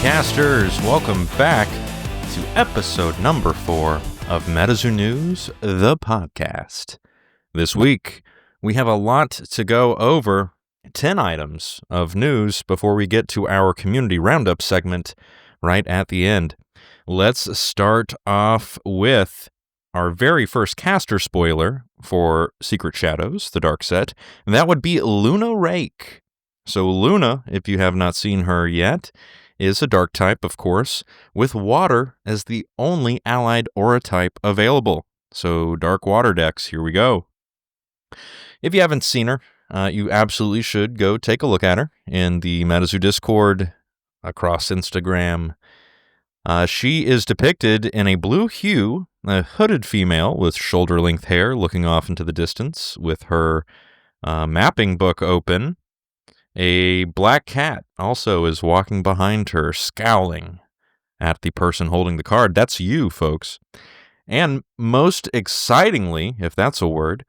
Casters, welcome back to episode number 4 of MetaZoo News, the podcast. This week, we have a lot to go over, 10 items of news before we get to our community roundup segment right at the end. Let's start off with our very first caster spoiler for Secret Shadows, the Dark Set, and that would be Luna Rake. So Luna, if you have not seen her yet, is a dark type, of course, with water as the only allied aura type available. So dark water decks, here we go. If you haven't seen her, you absolutely should go take a look at her in the MetaZoo Discord, across Instagram. She is depicted in a blue hue, a hooded female with shoulder-length hair looking off into the distance with her mapping book open. A black cat also is walking behind her, scowling at the person holding the card. That's you, folks. And most excitingly, if that's a word,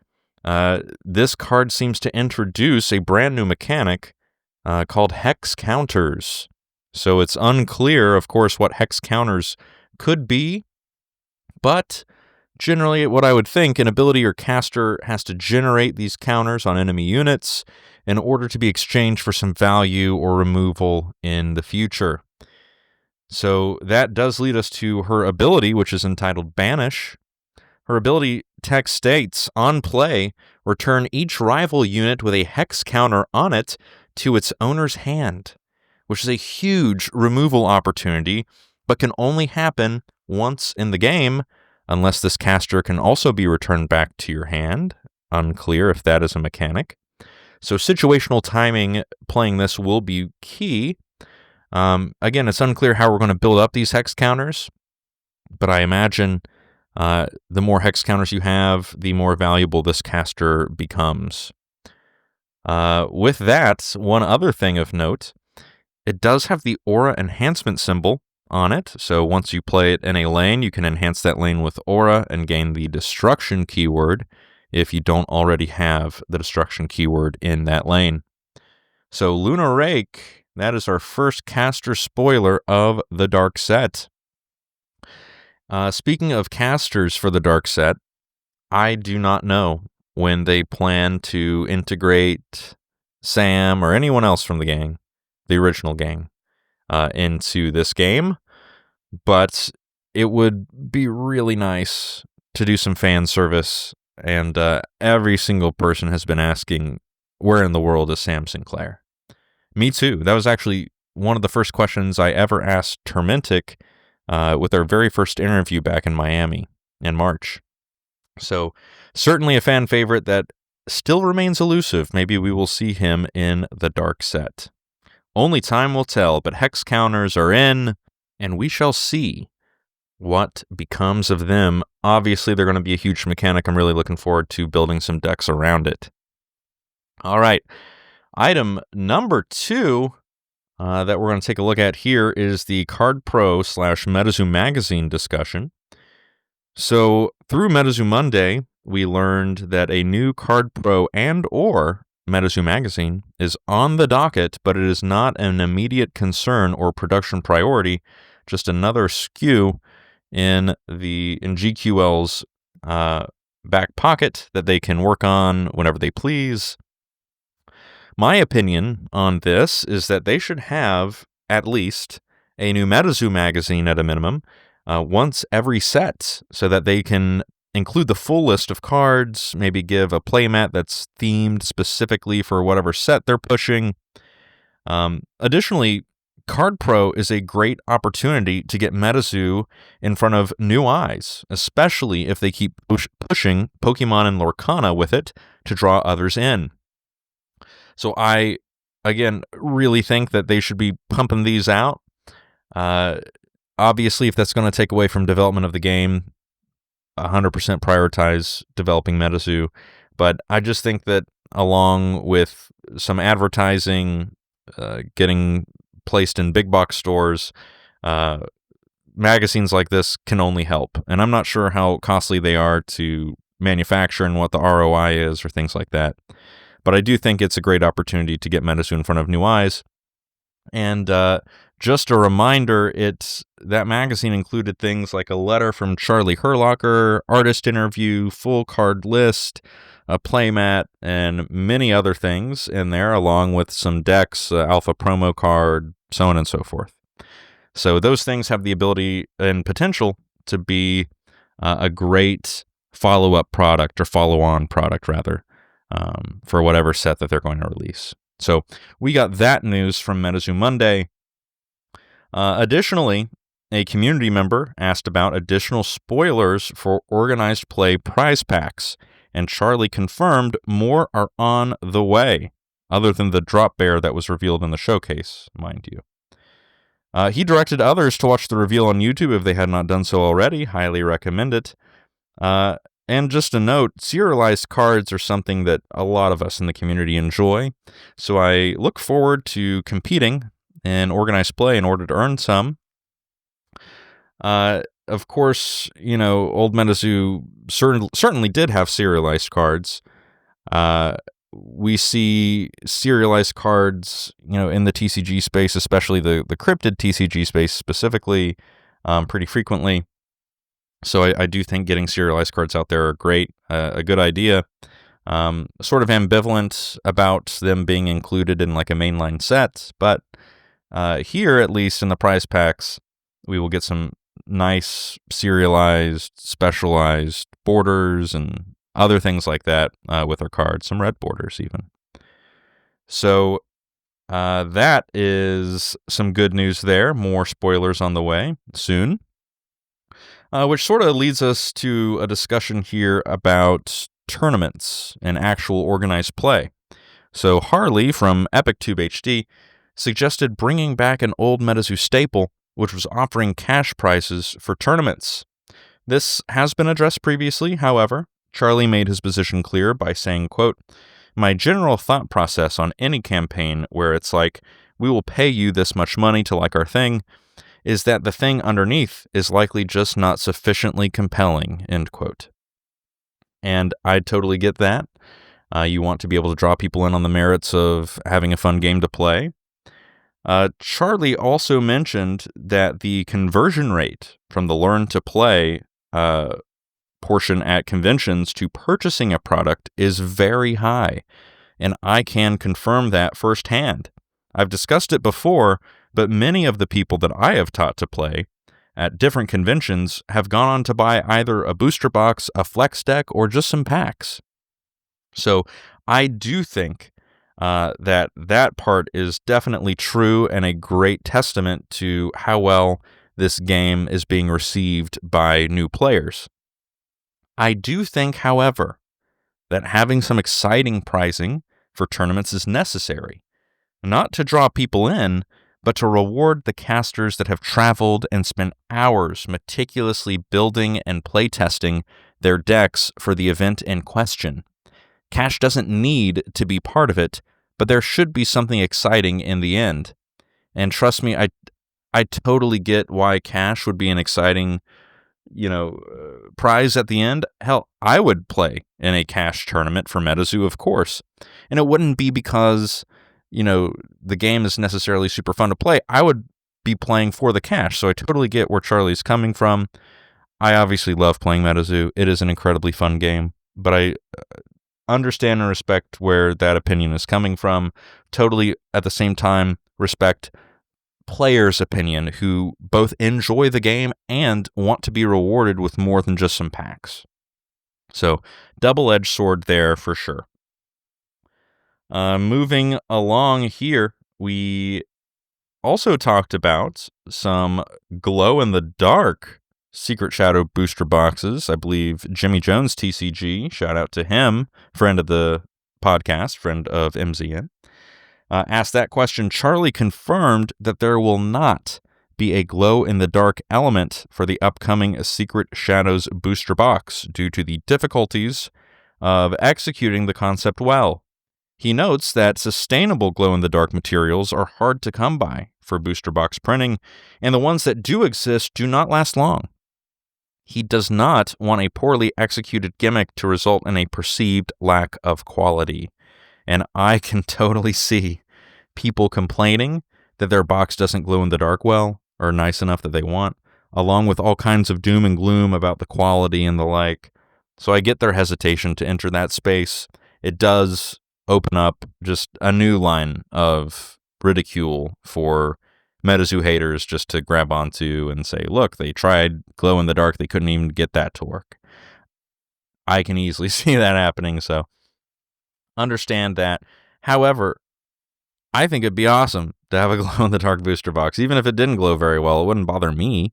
this card seems to introduce a brand new mechanic called Hex Counters. So it's unclear, of course, what Hex Counters could be, but generally what I would think, an ability your caster has to generate these counters on enemy units in order to be exchanged for some value or removal in the future. So that does lead us to her ability, which is entitled Banish. Her ability text states, on play, return each rival unit with a hex counter on it to its owner's hand, which is a huge removal opportunity, but can only happen once in the game, unless this caster can also be returned back to your hand. Unclear if that is a mechanic. So situational timing playing this will be key. Again, it's unclear how we're going to build up these hex counters, but I imagine the more hex counters you have, the more valuable this caster becomes. With that, one other thing of note, it does have the aura enhancement symbol on it, so once you play it in a lane, you can enhance that lane with aura and gain the destruction keyword if you don't already have the destruction keyword in that lane. So Luna Rake, that is our first caster spoiler of the Dark Set. Speaking of casters for the Dark Set, I do not know when they plan to integrate Sam or anyone else from the gang, the original gang, into this game, but it would be really nice to do some fan service, and every single person has been asking, where in the world is Sam Sinclair? Me too. That was actually one of the first questions I ever asked Termintic with our very first interview back in Miami in March. So certainly a fan favorite that still remains elusive. Maybe we will see him in the Dark Set. Only time will tell, but hex counters are in, and we shall see what becomes of them. Obviously, they're going to be a huge mechanic. I'm really looking forward to building some decks around it. All right, item number 2 that we're going to take a look at here is the Card Pro / MetaZoo Magazine discussion. So through MetaZoo Monday, we learned that a new Card Pro and or MetaZoo Magazine is on the docket, but it is not an immediate concern or production priority, just another SKU in GQL's back pocket that they can work on whenever they please. My opinion on this is that they should have at least a new MetaZoo magazine at a minimum once every set, so that they can include the full list of cards, maybe give a playmat that's themed specifically for whatever set they're pushing. Additionally, Card Pro is a great opportunity to get MetaZoo in front of new eyes, especially if they keep pushing Pokemon and Lorcana with it to draw others in. So I, again, really think that they should be pumping these out. Obviously, if that's going to take away from development of the game, 100% prioritize developing MetaZoo. But I just think that along with some advertising, getting placed in big box stores, magazines like this can only help. And I'm not sure how costly they are to manufacture and what the ROI is or things like that. But I do think it's a great opportunity to get MetaZoo in front of new eyes. And just a reminder, that magazine included things like a letter from Charlie Herlocker, artist interview, full card list, a playmat, and many other things in there, along with some decks, alpha promo card, so on and so forth. So those things have the ability and potential to be a great follow-up product, or follow-on product, rather, for whatever set that they're going to release. So we got that news from MetaZoo Monday. Additionally, a community member asked about additional spoilers for organized play prize packs, and Charlie confirmed more are on the way, other than the drop bear that was revealed in the showcase, mind you. He directed others to watch the reveal on YouTube if they had not done so already. Highly recommend it. And just a note, serialized cards are something that a lot of us in the community enjoy, so I look forward to competing in organized play in order to earn some. Of course, old MetaZoo certainly did have serialized cards. We see serialized cards, in the TCG space, especially the cryptid TCG space specifically, pretty frequently. So I do think getting serialized cards out there are great, a good idea. Sort of ambivalent about them being included in like a mainline set, but here, at least in the prize packs, we will get some nice serialized, specialized borders and other things like that with our cards, some red borders even. So that is some good news there. More spoilers on the way soon. Which sort of leads us to a discussion here about tournaments and actual organized play. So Harley from EpicTube HD suggested bringing back an old MetaZoo staple, which was offering cash prizes for tournaments. This has been addressed previously, however. Charlie made his position clear by saying, quote, "My general thought process on any campaign where it's like, we will pay you this much money to like our thing, is that the thing underneath is likely just not sufficiently compelling," end quote. And I totally get that. You want to be able to draw people in on the merits of having a fun game to play. Charlie also mentioned that the conversion rate from the learn to play portion at conventions to purchasing a product is very high, and I can confirm that firsthand. I've discussed it before, but many of the people that I have taught to play at different conventions have gone on to buy either a booster box, a flex deck, or just some packs. So I do think that part is definitely true and a great testament to how well this game is being received by new players. I do think, however, that having some exciting pricing for tournaments is necessary, not to draw people in, but to reward the casters that have traveled and spent hours meticulously building and playtesting their decks for the event in question. Cash doesn't need to be part of it, but there should be something exciting in the end. And trust me, I totally get why cash would be an exciting, prize at the end. Hell, I would play in a cash tournament for MetaZoo, of course. And it wouldn't be because the game is necessarily super fun to play. I would be playing for the cash, so I totally get where Charlie's coming from. I obviously love playing MetaZoo. It is an incredibly fun game, but I understand and respect where that opinion is coming from. Totally, at the same time, respect players' opinion who both enjoy the game and want to be rewarded with more than just some packs. So, double-edged sword there for sure. Moving along here, we also talked about some glow-in-the-dark Secret Shadow booster boxes. I believe Jimmy Jones TCG, shout out to him, friend of the podcast, friend of MZN, asked that question. Charlie confirmed that there will not be a glow-in-the-dark element for the upcoming Secret Shadows booster box due to the difficulties of executing the concept well. He notes that sustainable glow-in-the-dark materials are hard to come by for booster box printing, and the ones that do exist do not last long. He does not want a poorly executed gimmick to result in a perceived lack of quality. And I can totally see people complaining that their box doesn't glow in the dark well, or nice enough that they want, along with all kinds of doom and gloom about the quality and the like. So I get their hesitation to enter that space. It does open up just a new line of ridicule for MetaZoo haters just to grab onto and say, look, they tried glow in the dark, they couldn't even get that to work. I can easily see that happening, so understand that. However, I think it'd be awesome to have a glow in the dark booster box. Even if it didn't glow very well, it wouldn't bother me.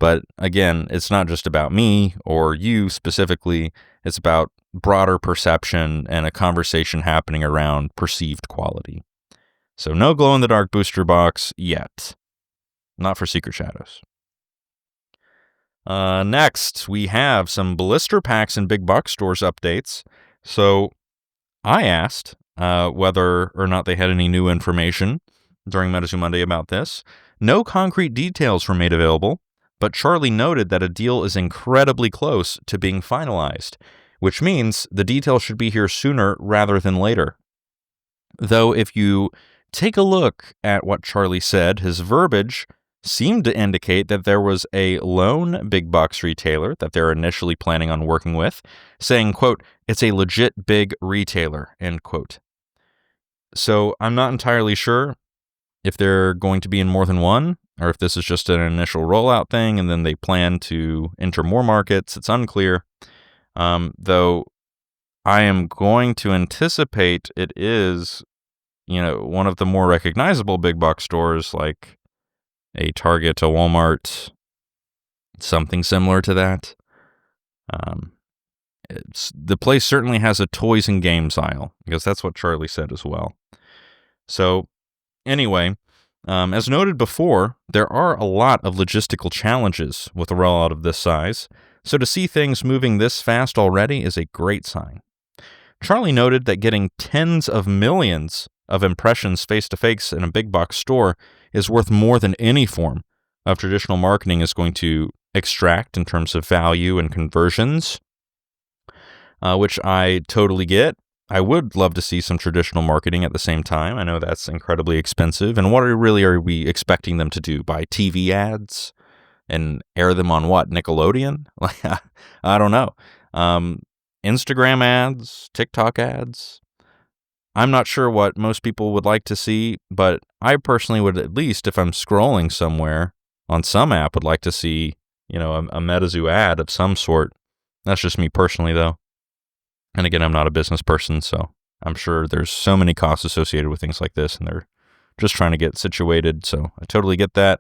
But again, it's not just about me or you specifically. It's about broader perception and a conversation happening around perceived quality. So no glow-in-the-dark booster box yet. Not for Secret Shadows. Next, we have some blister packs and big box stores updates. So I asked whether or not they had any new information during MetaZoo Monday about this. No concrete details were made available, but Charlie noted that a deal is incredibly close to being finalized, which means the details should be here sooner rather than later. Though if you take a look at what Charlie said, his verbiage seemed to indicate that there was a lone big box retailer that they're initially planning on working with, saying, quote, it's a legit big retailer, end quote. So I'm not entirely sure if they're going to be in more than one, or if this is just an initial rollout thing and then they plan to enter more markets. It's unclear. Though I am going to anticipate it is, one of the more recognizable big box stores like a Target, a Walmart, something similar to that. The place certainly has a toys and games aisle, because that's what Charlie said as well. So anyway, as noted before, there are a lot of logistical challenges with a rollout of this size, so to see things moving this fast already is a great sign. Charlie noted that getting tens of millions of impressions face-to-face in a big box store is worth more than any form of traditional marketing is going to extract in terms of value and conversions, which I totally get. I would love to see some traditional marketing at the same time. I know that's incredibly expensive. And what are we expecting them to do? Buy TV ads and air them on what? Nickelodeon? I don't know. Instagram ads, TikTok ads. I'm not sure what most people would like to see, but I personally would, at least if I'm scrolling somewhere on some app, would like to see, a MetaZoo ad of some sort. That's just me personally, though. And again, I'm not a business person, so I'm sure there's so many costs associated with things like this, and they're just trying to get situated, so I totally get that.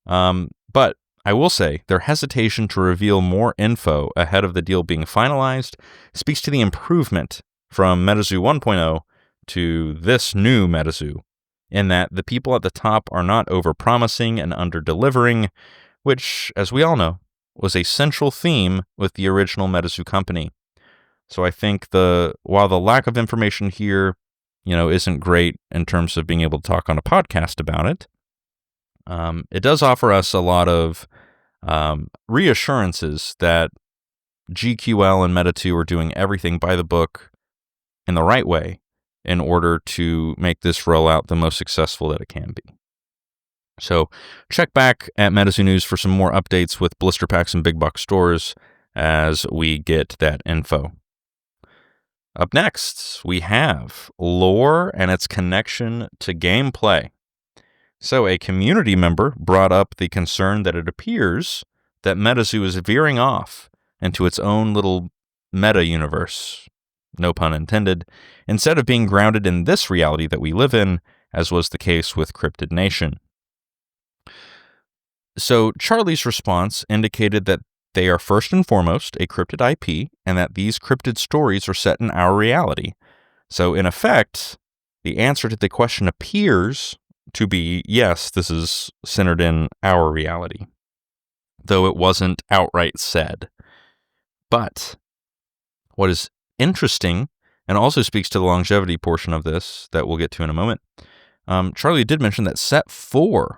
But I will say, their hesitation to reveal more info ahead of the deal being finalized speaks to the improvement from MetaZoo 1.0 to this new MetaZoo, in that the people at the top are not over-promising and under-delivering, which, as we all know, was a central theme with the original MetaZoo company. So I think while the lack of information here, isn't great in terms of being able to talk on a podcast about it, it does offer us a lot of reassurances that GQL and Meta2 are doing everything by the book in the right way in order to make this rollout the most successful that it can be. So check back at MetaZoo News for some more updates with blister packs and big box stores as we get that info. Up next, we have lore and its connection to gameplay. So a community member brought up the concern that it appears that MetaZoo is veering off into its own little meta universe, no pun intended, instead of being grounded in this reality that we live in, as was the case with Cryptid Nation. So Charlie's response indicated that they are first and foremost a cryptid IP, and that these cryptid stories are set in our reality. So in effect, the answer to the question appears to be, yes, this is centered in our reality, though it wasn't outright said. But what is interesting, and also speaks to the longevity portion of this that we'll get to in a moment, Charlie did mention that Set 4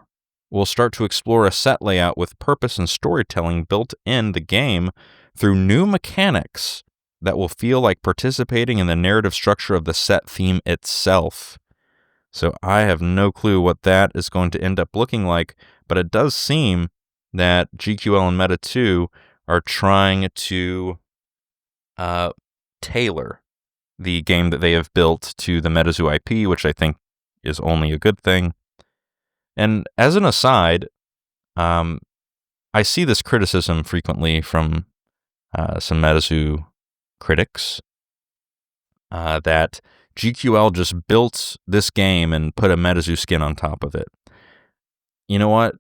will start to explore a set layout with purpose and storytelling built in the game through new mechanics that will feel like participating in the narrative structure of the set theme itself. So I have no clue what that is going to end up looking like, but it does seem that GQL and Meta2 are trying to tailor the game that they have built to the MetaZoo IP, which I think is only a good thing. And as an aside, I see this criticism frequently from some MetaZoo critics that GQL just built this game and put a MetaZoo skin on top of it. You know what?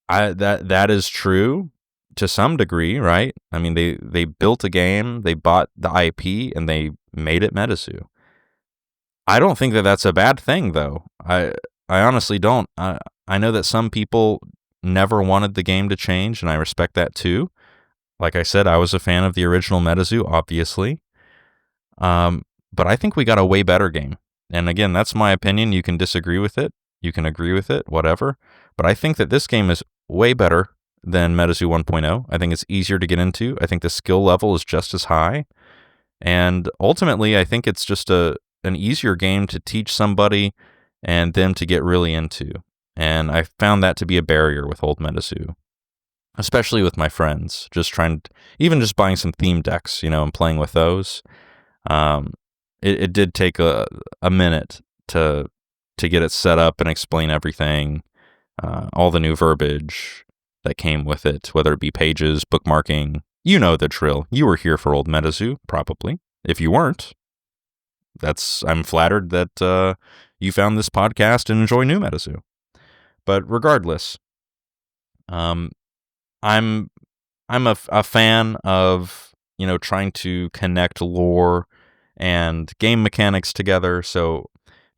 That is true to some degree, right? I mean, they built a game, they bought the IP, and they made it MetaZoo. I don't think that that's a bad thing, though. I honestly don't. I know that some people never wanted the game to change, and I respect that too. Like I said, I was a fan of the original MetaZoo, obviously. But I think we got a way better game. And again, that's my opinion. You can disagree with it. You can agree with it, whatever. But I think that this game is way better than MetaZoo 1.0. I think it's easier to get into. I think the skill level is just as high. And ultimately, I think it's just an easier game to teach somebody and them to get really into. And I found that to be a barrier with old MetaZoo, especially with my friends, just buying some theme decks, and playing with those. It did take a minute to get it set up and explain everything, all the new verbiage that came with it, whether it be pages, bookmarking. You know the drill. You were here for old MetaZoo, probably. If you weren't, I'm flattered that you found this podcast and enjoy new MetaZoo. But regardless, I'm a fan of trying to connect lore and game mechanics together. So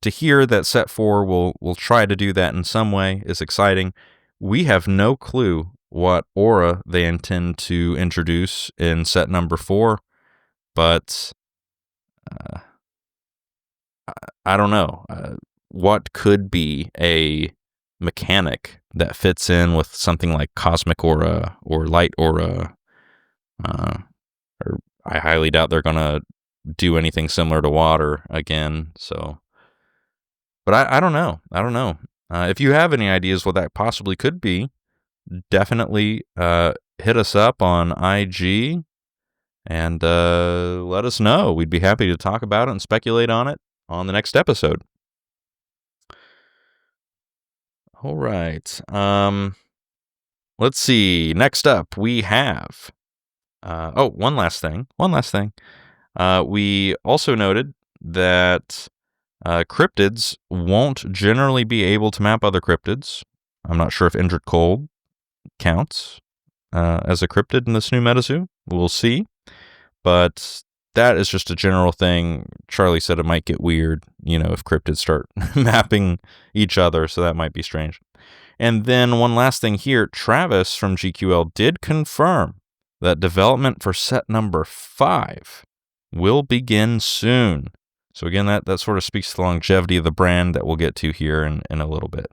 to hear that set 4 will try to do that in some way is exciting. We have no clue what aura they intend to introduce in set number 4, but I don't know what could be a mechanic that fits in with something like cosmic aura or light aura. Or I highly doubt they're gonna do anything similar to water again. So, but I don't know. If you have any ideas what that possibly could be, definitely hit us up on IG and let us know. We'd be happy to talk about it and speculate on it on the next episode. All right. Let's see. Next up, we have... one last thing. We also noted that cryptids won't generally be able to map other cryptids. I'm not sure if Injured Cold counts as a cryptid in this new MetaZoo. We'll see. But that is just a general thing. Charlie said it might get weird, if cryptids start mapping each other, so that might be strange. And then one last thing here. Travis from GQL did confirm that development for set number 5 will begin soon. So again, that sort of speaks to the longevity of the brand that we'll get to here in a little bit.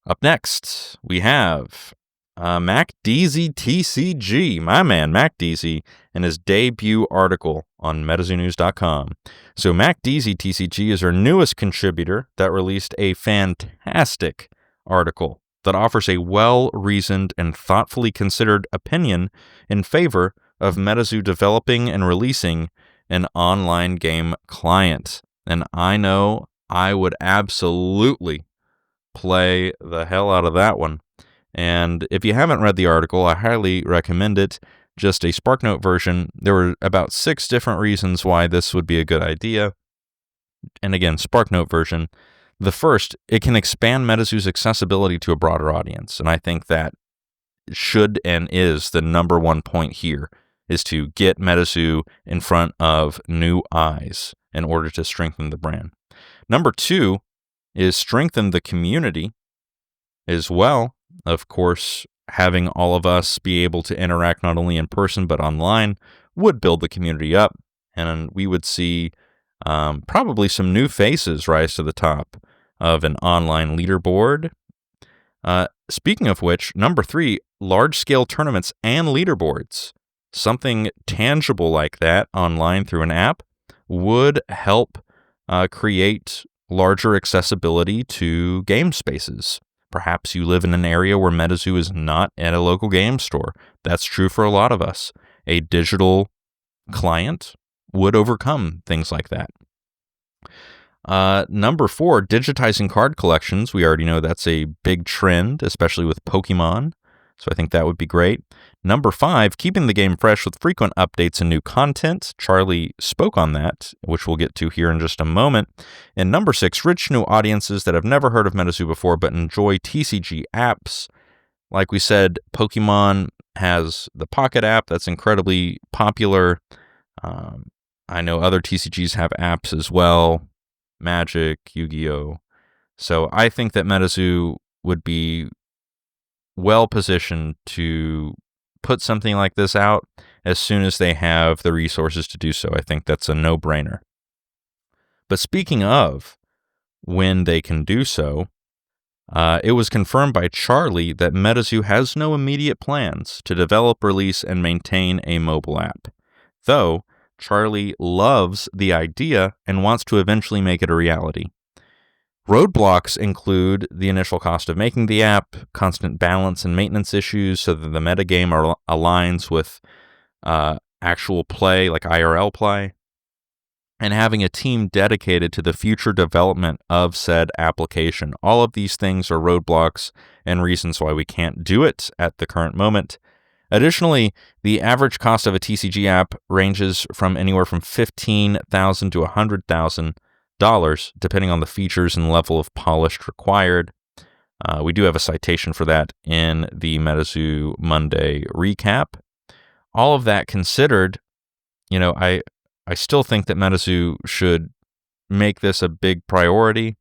Up next, we have MacDeezyTCG, my man MacDeezy, and his debut article on MetaZooNews.com. So MacDeezyTCG is our newest contributor that released a fantastic article that offers a well-reasoned and thoughtfully considered opinion in favor of MetaZoo developing and releasing an online game client. And I know I would absolutely play the hell out of that one. And if you haven't read the article, I highly recommend it. Just a SparkNote version. There were about 6 different reasons why this would be a good idea. And again, SparkNote version. The first, it can expand MetaZoo's accessibility to a broader audience. And I think that should and is the number one point here, is to get MetaZoo in front of new eyes in order to strengthen the brand. Number 2 is strengthen the community as well. Of course, having all of us be able to interact not only in person but online would build the community up, and we would see probably some new faces rise to the top of an online leaderboard. Speaking of which, number 3, large-scale tournaments and leaderboards. Something tangible like that online through an app would help create larger accessibility to game spaces. Perhaps you live in an area where MetaZoo is not at a local game store. That's true for a lot of us. A digital client would overcome things like that. Number 4, digitizing card collections. We already know that's a big trend, especially with Pokemon. So I think that would be great. Number 5, keeping the game fresh with frequent updates and new content. Charlie spoke on that, which we'll get to here in just a moment. And number 6, rich new audiences that have never heard of MetaZoo before but enjoy TCG apps. Like we said, Pokemon has the Pocket app that's incredibly popular. I know other TCGs have apps as well. Magic, Yu-Gi-Oh! So I think that MetaZoo would be well positioned to put something like this out as soon as they have the resources to do so. I think that's a no-brainer. But speaking of when they can do so, it was confirmed by Charlie that MetaZoo has no immediate plans to develop, release, and maintain a mobile app. Though Charlie loves the idea and wants to eventually make it a reality. Roadblocks include the initial cost of making the app, constant balance and maintenance issues so that the metagame aligns with actual play, like IRL play, and having a team dedicated to the future development of said application. All of these things are roadblocks and reasons why we can't do it at the current moment. Additionally, the average cost of a TCG app ranges from anywhere from $15,000 to $100,000, depending on the features and level of polish required. We do have a citation for that in the MetaZoo Monday recap. All of that considered, I still think that MetaZoo should make this a big priority.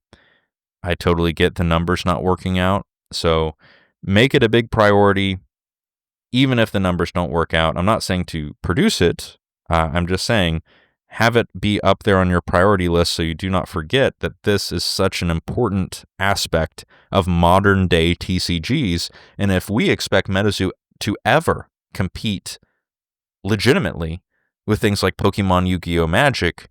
I totally get the numbers not working out, so make it a big priority. Even if the numbers don't work out. I'm not saying to produce it. I'm just saying have it be up there on your priority list so you do not forget that this is such an important aspect of modern day TCGs. And if we expect MetaZoo to ever compete legitimately with things like Pokemon, Yu-Gi-Oh! Magic,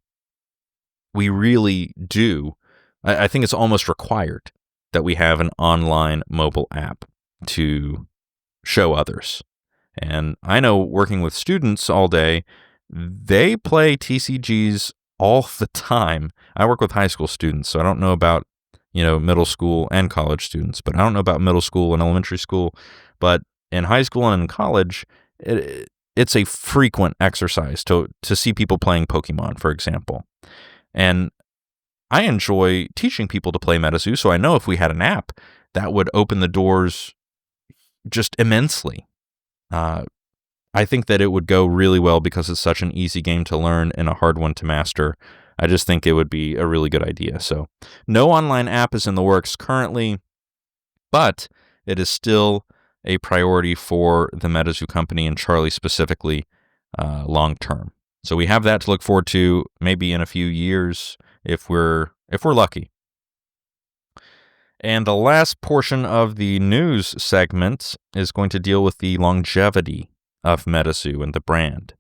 we really do. I think it's almost required that we have an online mobile app to show others. And I know working with students all day, they play TCGs all the time. I work with high school students, so I don't know about, middle school and college students, but I don't know about middle school and elementary school. But in high school and in college, it's a frequent exercise to see people playing Pokemon, for example. And I enjoy teaching people to play MetaZoo, so I know if we had an app, that would open the doors just immensely. I think that it would go really well because it's such an easy game to learn and a hard one to master. I just think it would be a really good idea. So no online app is in the works currently, but it is still a priority for the MetaZoo company and Charlie specifically long term. So we have that to look forward to maybe in a few years if we're lucky. And the last portion of the news segment is going to deal with the longevity of MetaZoo and the brand.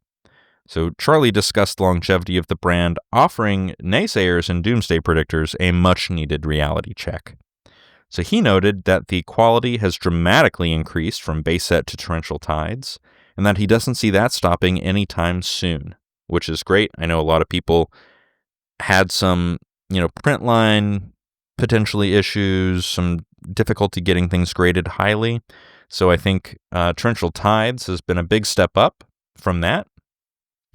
So Charlie discussed the longevity of the brand, offering naysayers and doomsday predictors a much-needed reality check. So he noted that the quality has dramatically increased from base set to torrential tides, and that he doesn't see that stopping anytime soon, which is great. I know a lot of people had some, print line potentially issues, some difficulty getting things graded highly. So I think Torrential Tides has been a big step up from that.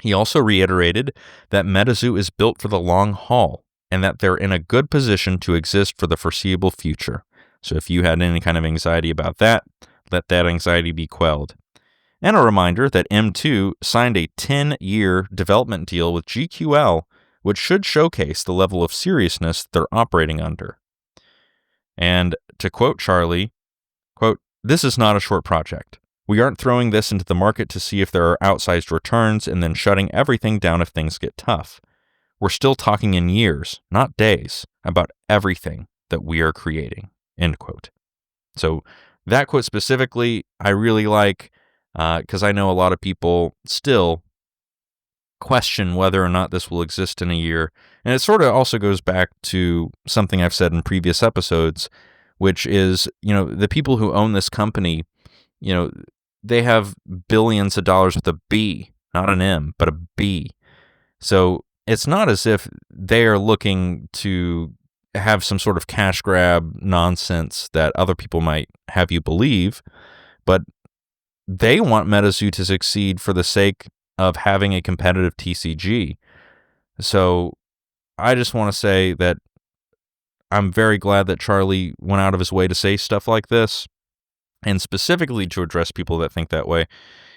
He also reiterated that MetaZoo is built for the long haul and that they're in a good position to exist for the foreseeable future. So if you had any kind of anxiety about that, let that anxiety be quelled. And a reminder that M2 signed a 10-year development deal with GQL, which should showcase the level of seriousness they're operating under. And to quote Charlie, quote, "This is not a short project. We aren't throwing this into the market to see if there are outsized returns and then shutting everything down if things get tough. We're still talking in years, not days, about everything that we are creating," end quote. So that quote specifically, I really like, because I know a lot of people still question whether or not this will exist in a year. And it sort of also goes back to something I've said in previous episodes, which is, the people who own this company, they have billions of dollars with a B, not an M, but a B. So it's not as if they are looking to have some sort of cash grab nonsense that other people might have you believe, but they want MetaZoo to succeed for the sake of having a competitive TCG. So I just want to say that I'm very glad that Charlie went out of his way to say stuff like this, and specifically to address people that think that way.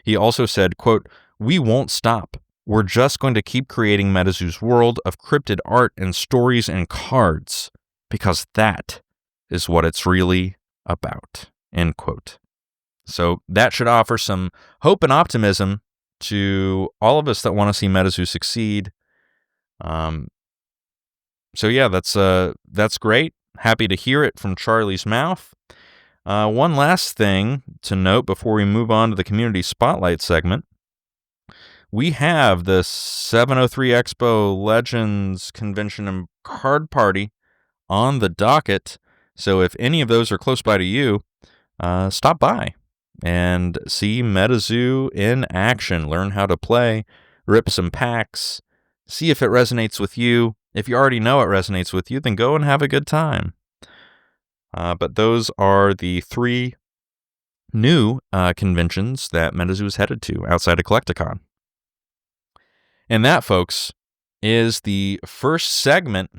He also said, quote, "We won't stop. We're just going to keep creating MetaZoo's world of cryptid art and stories and cards, because that is what it's really about," end quote. So that should offer some hope and optimism to all of us that want to see MetaZoo succeed. So yeah, that's great. Happy to hear it from Charlie's mouth. One last thing to note before we move on to the Community Spotlight segment. We have the 703 Expo Legends Convention and Card Party on the docket. So if any of those are close by to you, stop by and see MetaZoo in action. Learn how to play, rip some packs, see if it resonates with you. If you already know it resonates with you, then go and have a good time. But those are the 3 new conventions that MetaZoo is headed to outside of Collecticon. And that, folks, is the first segment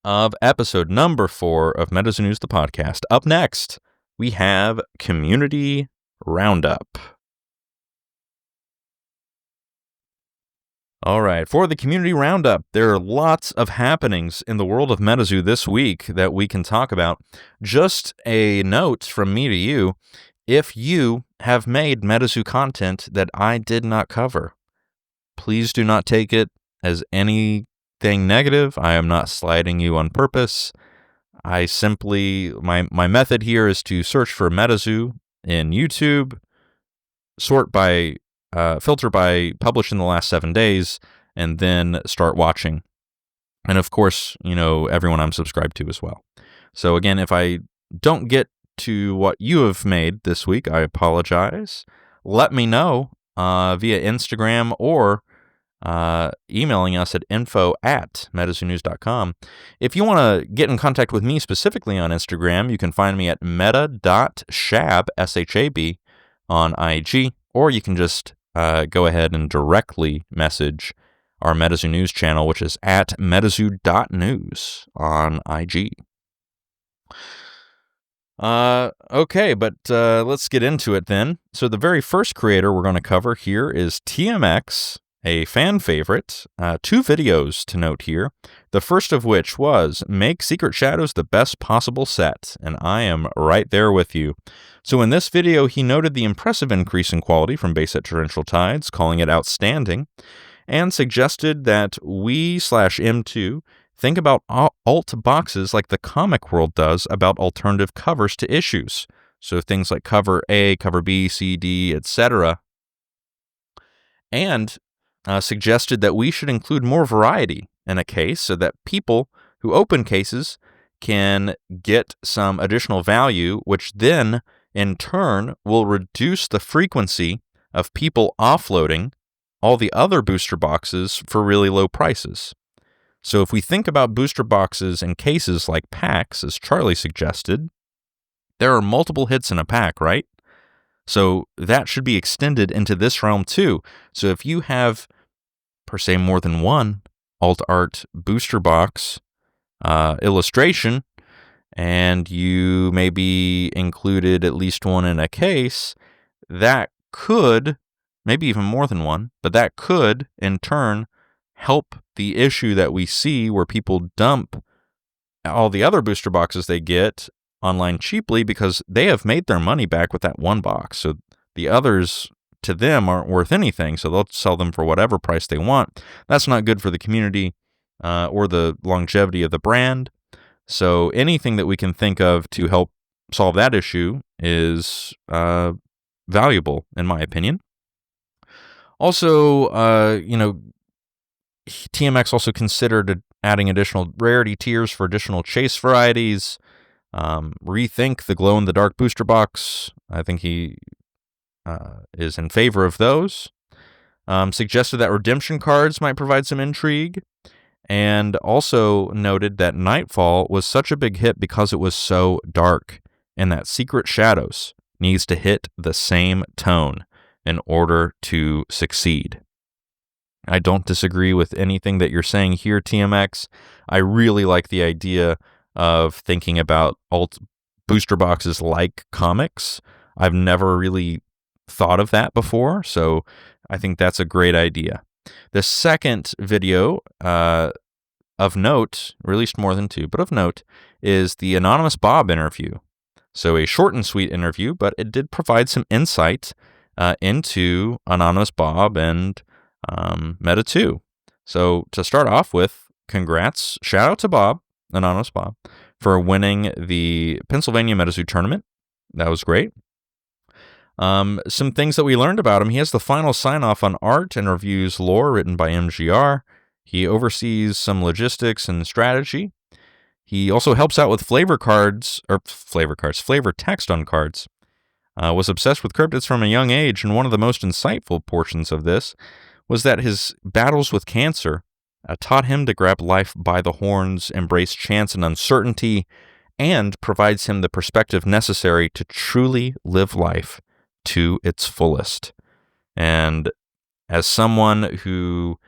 of episode number 4 of MetaZoo News, the podcast. Up next, we have Community Roundup. All right, for the Community Roundup, there are lots of happenings in the world of MetaZoo this week that we can talk about. Just a note from me to you, if you have made MetaZoo content that I did not cover, please do not take it as anything negative. I am not slighting you on purpose. I simply, my method here is to search for MetaZoo in YouTube, filter by published in the last 7 days, and then start watching. And of course, everyone I'm subscribed to as well. So again, if I don't get to what you have made this week, I apologize. Let me know via Instagram or emailing us at info@metazoonews.com. If you want to get in contact with me specifically on Instagram, you can find me at meta.shab, S-H-A-B, on IG, or you can just go ahead and directly message our MetaZoo News channel, which is at metazoo.news on IG. Okay, but let's get into it then. So the very first creator we're going to cover here is TMX, a fan favorite. 2 videos to note here. The first of which was Make Secret Shadows the Best Possible Set, and I am right there with you. So in this video, he noted the impressive increase in quality from base set Torrential Tides, calling it outstanding, and suggested that we/M2 think about alt boxes like the comic world does about alternative covers to issues. So things like cover A, cover B, C, D, etc. And suggested that we should include more variety in a case so that people who open cases can get some additional value, which then, in turn, will reduce the frequency of people offloading all the other booster boxes for really low prices. So if we think about booster boxes and cases like packs, as Charlie suggested, there are multiple hits in a pack, right? So that should be extended into this realm too. So if you have, per se, more than one alt art booster box illustration, and you maybe included at least one in a case, that could, maybe even more than one, but that could, in turn, help the issue that we see where people dump all the other booster boxes they get online cheaply because they have made their money back with that one box. So the others, to them, aren't worth anything, so they'll sell them for whatever price they want. That's not good for the community or the longevity of the brand. So anything that we can think of to help solve that issue is valuable, in my opinion. Also, TMX also considered adding additional rarity tiers for additional chase varieties. Rethink the glow-in-the-dark booster box. I think he is in favor of those. Suggested that redemption cards might provide some intrigue. And also noted that Nightfall was such a big hit because it was so dark, and that Secret Shadows needs to hit the same tone in order to succeed. I don't disagree with anything that you're saying here, TMX. I really like the idea of thinking about booster boxes like comics. I've never really thought of that before, so I think that's a great idea. The second video of note, released more than 2, but of note, is the Anonymous Bob interview. So a short and sweet interview, but it did provide some insight into Anonymous Bob and MetaZoo. So to start off with, congrats, shout out to Bob, Anonymous Bob, for winning the Pennsylvania MetaZoo tournament. That was great. Some things that we learned about him: he has the final sign-off on art and reviews lore written by MGR. He oversees some logistics and strategy. He also helps out with flavor text on cards. Was obsessed with cryptids from a young age, and one of the most insightful portions of this was that his battles with cancer taught him to grab life by the horns, embrace chance and uncertainty, and provides him the perspective necessary to truly live life to its fullest. And as someone who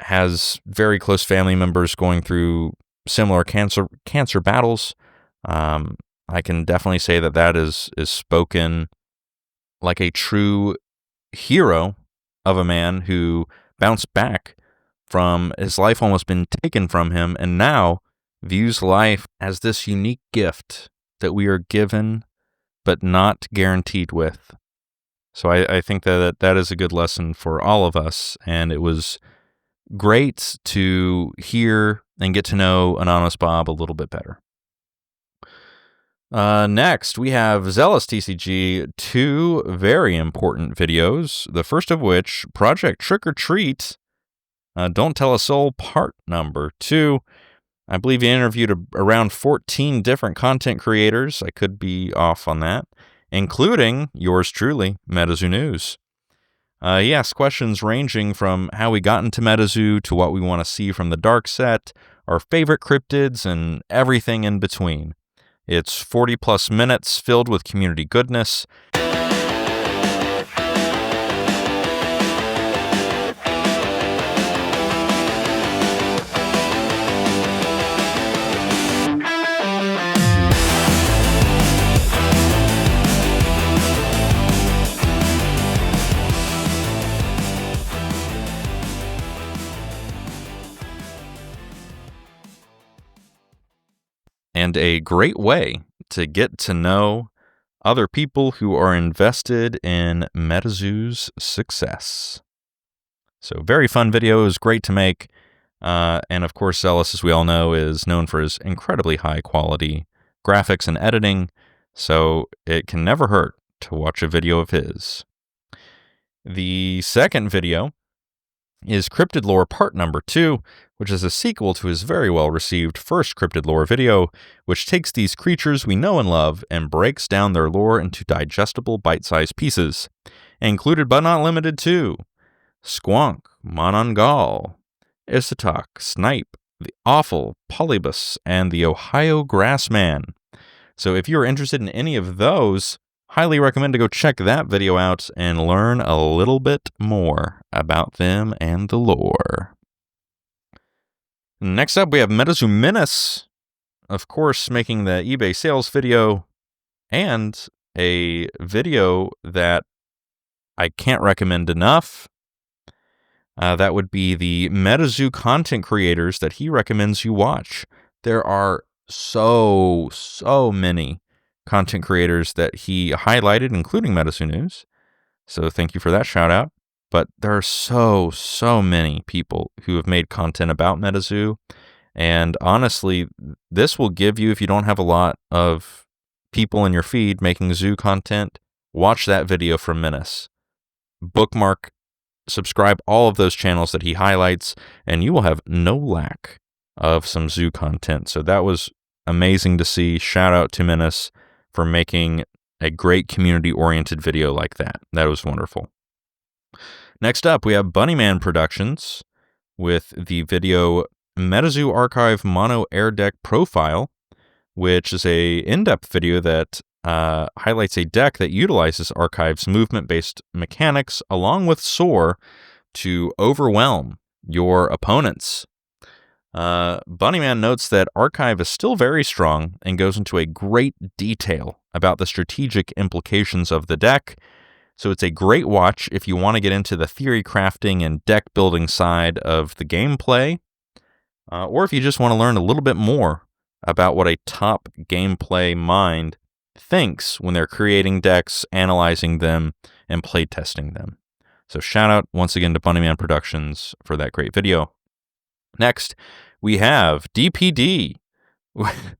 has very close family members going through similar cancer battles, I can definitely say that is spoken like a true hero of a man who bounced back from his life almost been taken from him, and now views life as this unique gift that we are given but not guaranteed with. So I think that is a good lesson for all of us, and it was great to hear and get to know Anonymous Bob a little bit better. Next, we have Zealous TCG, 2 very important videos. The first of which, Project Trick or Treat, Don't Tell a Soul, part number 2. I believe he interviewed around 14 different content creators. I could be off on that, including yours truly, MetaZoo News. He asked questions ranging from how we got into MetaZoo to what we want to see from the dark set, our favorite cryptids, and everything in between. It's 40-plus minutes filled with community goodness. And a great way to get to know other people who are invested in MetaZoo's success. So very fun video. It was great to make. And of course, Zealous, as we all know, is known for his incredibly high quality graphics and editing. So it can never hurt to watch a video of his. The second video is Cryptid Lore Part Number 2, which is a sequel to his very well-received first Cryptid Lore video, which takes these creatures we know and love and breaks down their lore into digestible bite-sized pieces, included but not limited to Squonk, Monongal, Isatok, Snipe, the Awful, Polybus, and the Ohio Grassman. So if you're interested in any of those, highly recommend to go check that video out and learn a little bit more about them and the lore. Next up, we have MetaZoo Menace, of course, making the eBay sales video, and a video that I can't recommend enough. That would be the MetaZoo content creators that he recommends you watch. There are so many content creators that he highlighted, including MetaZoo News. So thank you for that shout out. But there are so many people who have made content about MetaZoo. And honestly, this will give you, if you don't have a lot of people in your feed making zoo content, watch that video from Menace. Bookmark subscribe all of those channels that he highlights, and you will have no lack of some zoo content. So that was amazing to see. Shout out to Menace for making a great community-oriented video like that. That was wonderful. Next up, we have Bunnyman Productions with the video MetaZoo Archive Mono Air Deck Profile, which is a in-depth video that highlights a deck that utilizes Archive's movement-based mechanics along with Soar to overwhelm your opponents. Bunnyman notes that Archive is still very strong and goes into a great detail about the strategic implications of the deck. So it's a great watch if you want to get into the theory crafting and deck building side of the gameplay, or if you just want to learn a little bit more about what a top gameplay mind thinks when they're creating decks, analyzing them, and playtesting them. So shout out once again to Bunnyman Productions for that great video. Next, we have DPD with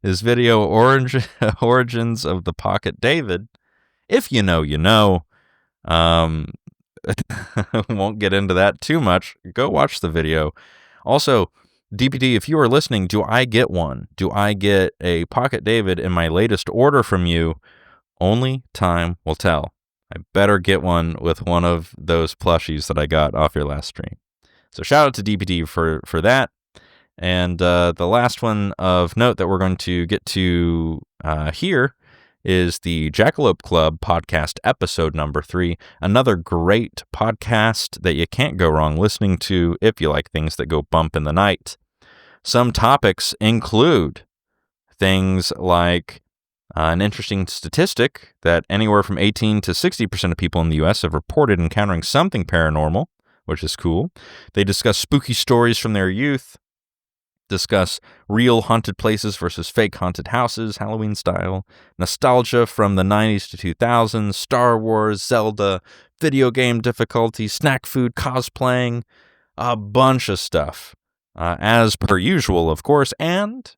his video Origins of the Pocket David. If you know, you know. Won't get into that too much. Go watch the video. Also, DPD, if you are listening, do I get one? Do I get a Pocket David in my latest order from you? Only time will tell. I better get one with one of those plushies that I got off your last stream. So shout out to DPD for that. And the last one of note that we're going to get to here is the Jackalope Club podcast episode number 3. Another great podcast that you can't go wrong listening to if you like things that go bump in the night. Some topics include things like an interesting statistic that anywhere from 18 to 60% of people in the U.S. have reported encountering something paranormal, which is cool. They discuss spooky stories from their youth, discuss real haunted places versus fake haunted houses, Halloween style, nostalgia from the 90s to 2000s, Star Wars, Zelda, video game difficulty, snack food, cosplaying, a bunch of stuff, as per usual, of course, and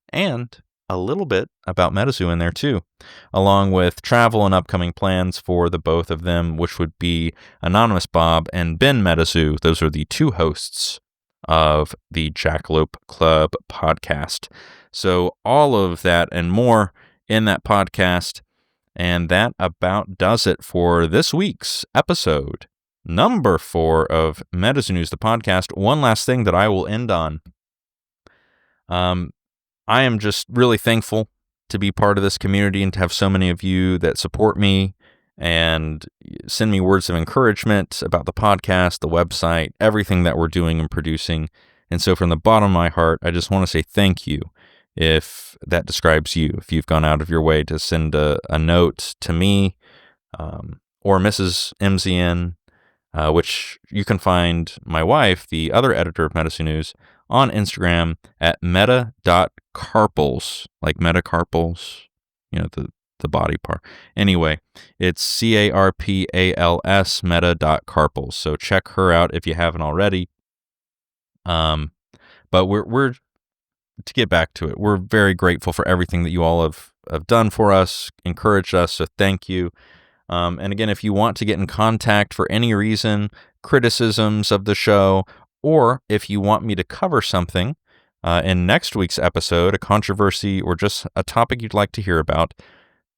a little bit about MetaZoo in there too, along with travel and upcoming plans for the both of them, which would be Anonymous Bob and Ben MetaZoo. Those are the two hosts of the Jackalope Club podcast. So all of that and more in that podcast, and that about does it for this week's episode number 4 of MetaZoo News, the podcast. One last thing that I will end on. I am just really thankful to be part of this community and to have so many of you that support me and send me words of encouragement about the podcast, the website, everything that we're doing and producing. And so from the bottom of my heart, I just want to say thank you if that describes you. If you've gone out of your way to send a note to me or Mrs. MZN, which you can find my wife, the other editor of MetaZoo News, on Instagram at meta.carpals, like metacarpals, you know, the body part. Anyway, it's CARPALS, meta.carpals. So check her out if you haven't already. But we're to get back to it, we're very grateful for everything that you all have done for us, encouraged us, so thank you. And again, if you want to get in contact for any reason, criticisms of the show, or if you want me to cover something in next week's episode, a controversy or just a topic you'd like to hear about,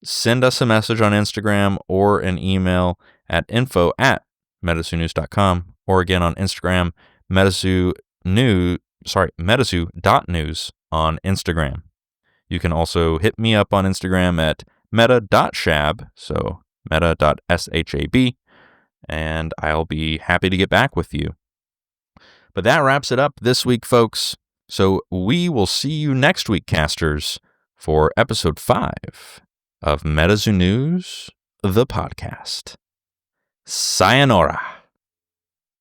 send us a message on Instagram or an email at info@metazoonews.com, or again on Instagram, metazoo.news on Instagram. You can also hit me up on Instagram at meta.shab, so meta.shab, and I'll be happy to get back with you. But that wraps it up this week, folks. So we will see you next week, casters, for episode 5 of MetaZoo News, the podcast. Sayonara.